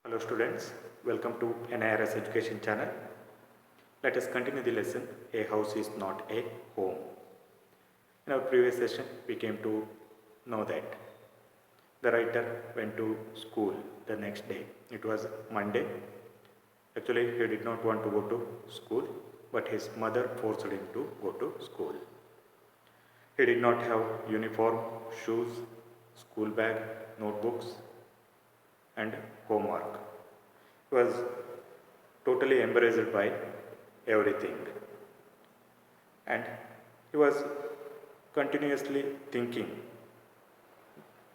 Hello students, welcome to NIRS Education channel. Let us continue the lesson, A house is not a home. In our previous session, we came to know that the writer went to school the next day. It was Monday. Actually, he did not want to go to school, but his mother forced him to go to school. He did not have uniform, shoes, school bag, notebooks, and homework. He was totally embarrassed by everything, and he was continuously thinking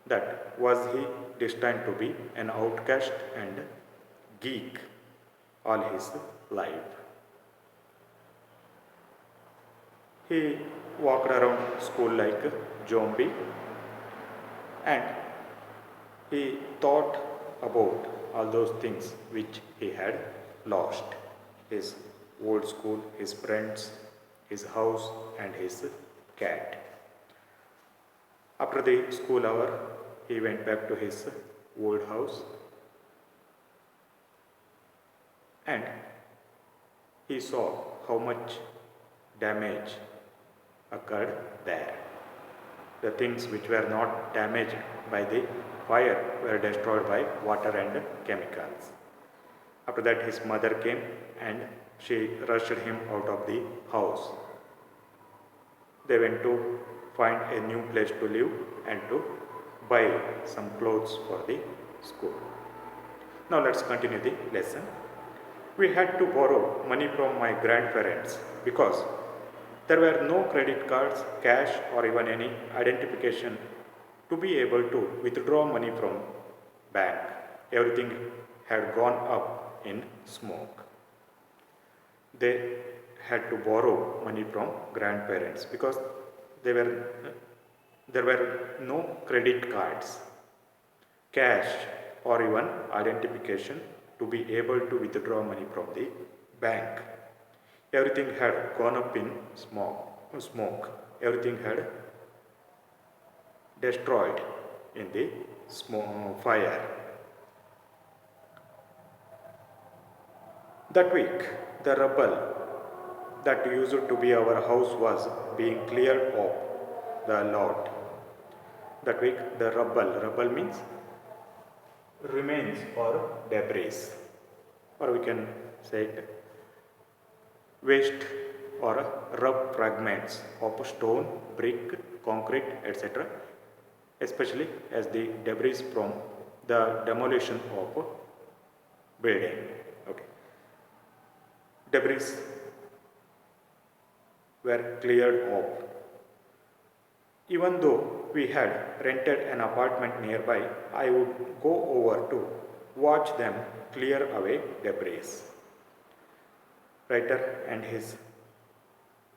that was he destined to be an outcast and geek all his life. He walked around school like a zombie, and he thought about all those things which he had lost: his old school, his friends, his house, and his cat. After the school hour, he went back to his old house and he saw how much damage occurred there. The things which were not damaged by the fire were destroyed by water and chemicals. After that, his mother came and she rushed him out of the house. They went to find a new place to live and to buy some clothes for the school. Now let's continue the lesson. We had to borrow money from my grandparents because there were no credit cards, cash, or even any identification to be able to withdraw money from bank. Everything had gone up in smoke. They had to borrow money from grandparents because there were no credit cards, cash, or even identification to be able to withdraw money from the bank. Everything had gone up in smoke. Everything had destroyed in the fire. That week, the rubble that used to be our house was being cleared off the lot. That week, the rubble means remains or debris, or we can say waste or rough fragments of stone, brick, concrete, etc., especially as the debris from the demolition of building. Okay. Debris were cleared off. Even though we had rented an apartment nearby, I would go over to watch them clear away debris. Writer and his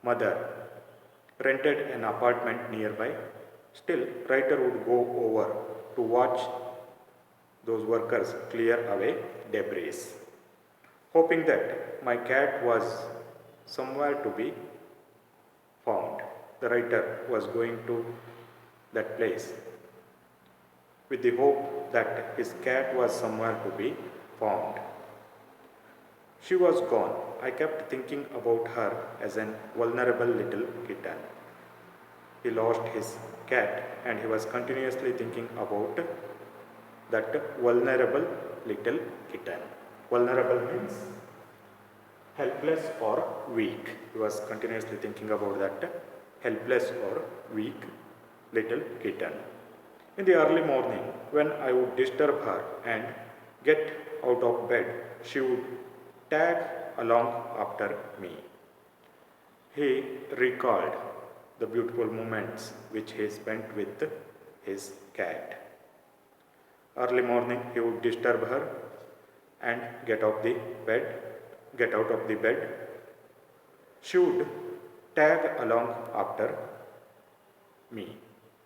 mother rented an apartment nearby. Still, writer would go over to watch those workers clear away debris, hoping that my cat was somewhere to be found. The writer was going to that place with the hope that his cat was somewhere to be found. She was gone. I kept thinking about her as an vulnerable little kitten. He lost his cat and he was continuously thinking about that vulnerable little kitten. Vulnerable means helpless or weak. He was continuously thinking about that helpless or weak little kitten. In the early morning, when I would disturb her and get out of bed, she would tag along after me. He recalled the beautiful moments which he spent with his cat. Early morning, he would disturb her and get out of the bed. She would tag along after me.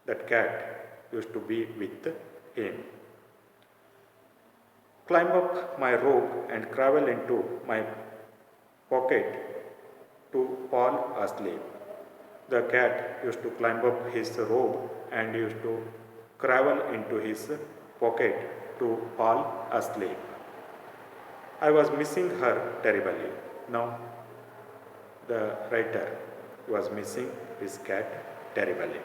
That cat used to be with him. Climb up my robe and crawl into my pocket to fall asleep. The cat used to climb up his robe and used to crawl into his pocket to fall asleep. I was missing her terribly. Now the writer was missing his cat terribly.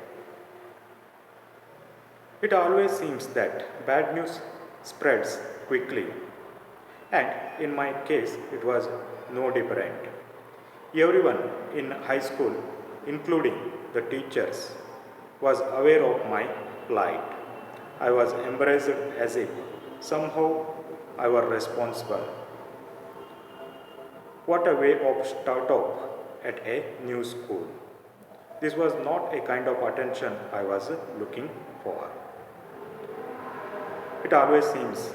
It always seems that bad news spreads quickly, and in my case, it was no different. Everyone in high school, including the teachers, was aware of my plight. I was embraced as if somehow I were responsible. What a way of start off at a new school. This was not a kind of attention I was looking for. It always seems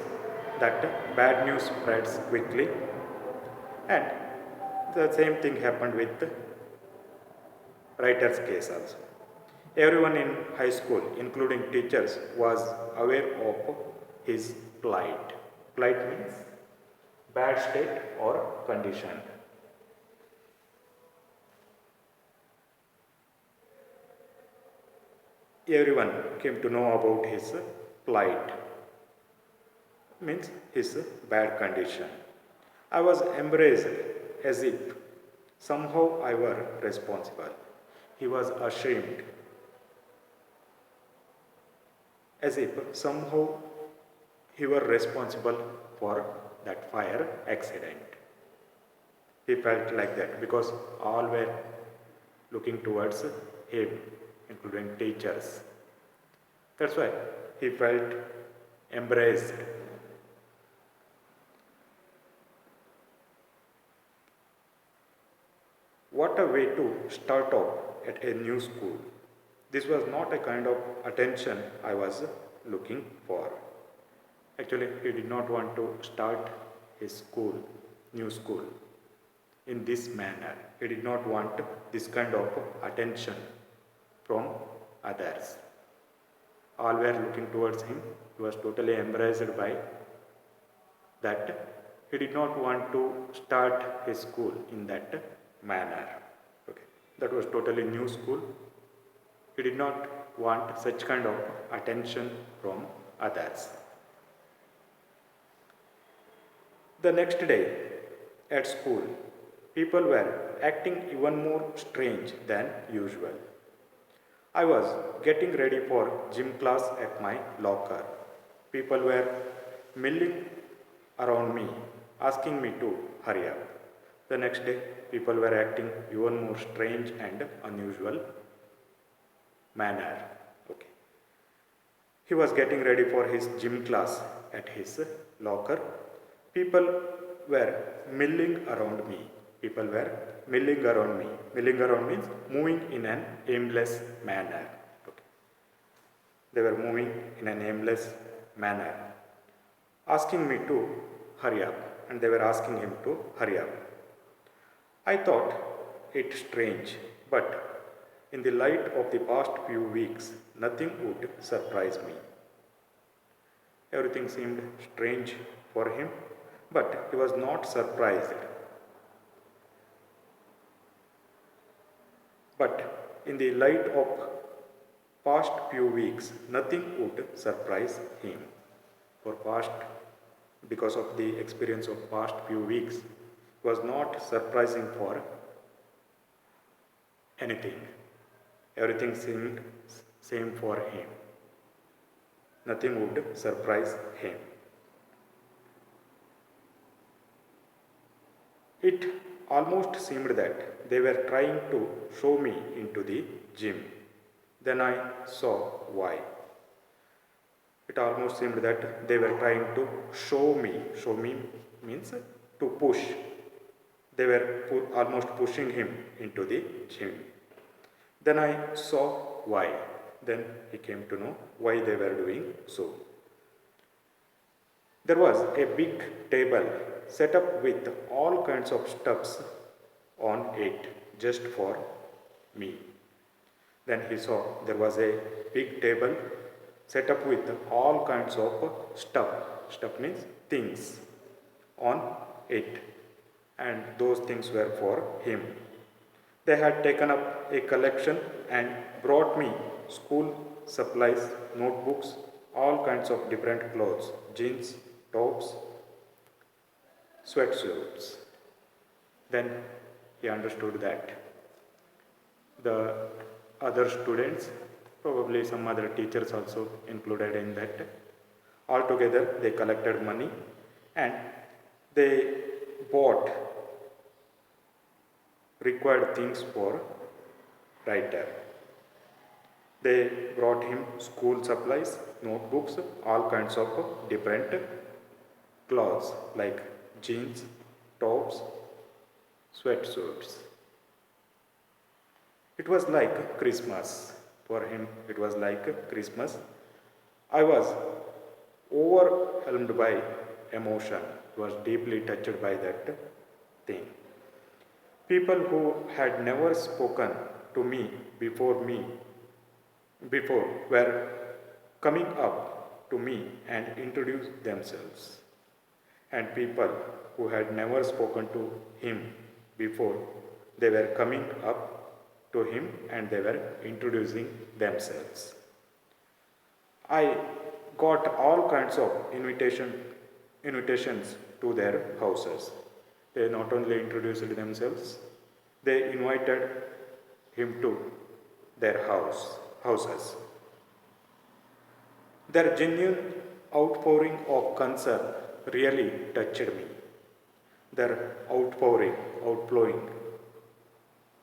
that bad news spreads quickly, and the same thing happened with the writer's case also. Everyone in high school, including teachers, was aware of his plight. Plight means bad state or condition. Everyone came to know about his plight, means his bad condition. I was embraced as if somehow I were responsible. He was ashamed, as if somehow he were responsible for that fire accident. He felt like that because all were looking towards him, including teachers. That's why he felt embraced. What a way to start off at a new school. This was not a kind of attention I was looking for. Actually, he did not want to start his school, new school, in this manner. He did not want this kind of attention from others. All were looking towards him. He was totally embraced by that. He did not want to start his school in that manner. Okay. That was totally new school. He did not want such kind of attention from others. The next day at school, people were acting even more strange than usual. I was getting ready for gym class at my locker. People were milling around me, asking me to hurry up. The next day, people were acting even more strange and unusual manner. Okay. He was getting ready for his gym class at his locker. People were milling around me. People were milling around me. Milling around means moving in an aimless manner. Okay. They were moving in an aimless manner, asking me to hurry up, and they were asking him to hurry up. I thought it strange, but in the light of the past few weeks, nothing would surprise me. Everything seemed strange for him, but he was not surprised. But in the light of past few weeks, nothing would surprise him. Because of the experience of past few weeks, was not surprising for anything. Everything seemed same for him. Nothing would surprise him. It almost seemed that they were trying to show me into the gym. Then I saw why. It almost seemed that they were trying to show me. Show me means to push. They were almost pushing him into the gym. Then I saw why. Then he came to know why they were doing so. There was a big table set up with all kinds of stuffs on it just for me. Then he saw there was a big table set up with all kinds of stuff. Stuff means things on it, and those things were for him. They had taken up a collection and brought me school supplies, notebooks, all kinds of different clothes, jeans, tops, sweatsuits. Then he understood that the other students, probably some other teachers also included in that, altogether they collected money and they bought required things for writer. They brought him school supplies, notebooks, all kinds of different clothes like jeans, tops, sweatsuits. It was like Christmas. For him, it was like Christmas. I was overwhelmed by emotion, was deeply touched by that thing. People who had never spoken to me before were coming up to me and introduced themselves. And people who had never spoken to him before, they were coming up to him and they were introducing themselves. I got all kinds of invitations to their houses. They not only introduced themselves, they invited him to their houses. Their genuine outpouring of concern really touched me. Their outflowing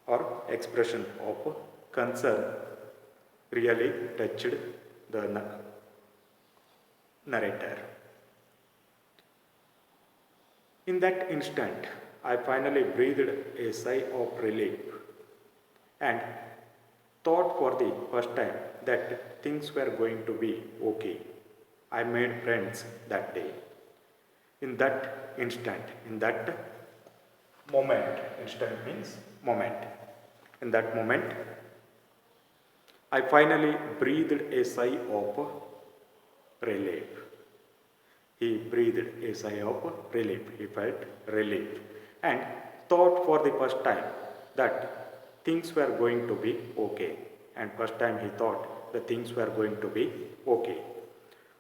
or expression of concern really touched the narrator. In that instant, I finally breathed a sigh of relief and thought for the first time that things were going to be okay. I made friends that day. In that instant, in that moment, instant means moment. In that moment, I finally breathed a sigh of relief. He breathed a sigh of relief. He felt relief and thought for the first time that things were going to be okay. And first time he thought the things were going to be okay.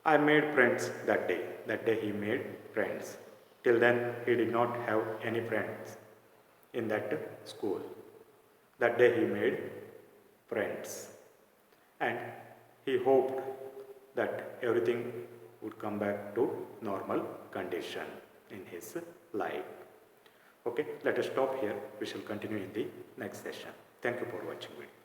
I made friends that day. That day he made friends. Till then he did not have any friends in that school. That day he made friends. And he hoped that everything would come back to normal condition in his life. Okay, let us stop here. We shall continue in the next session. Thank you for watching video.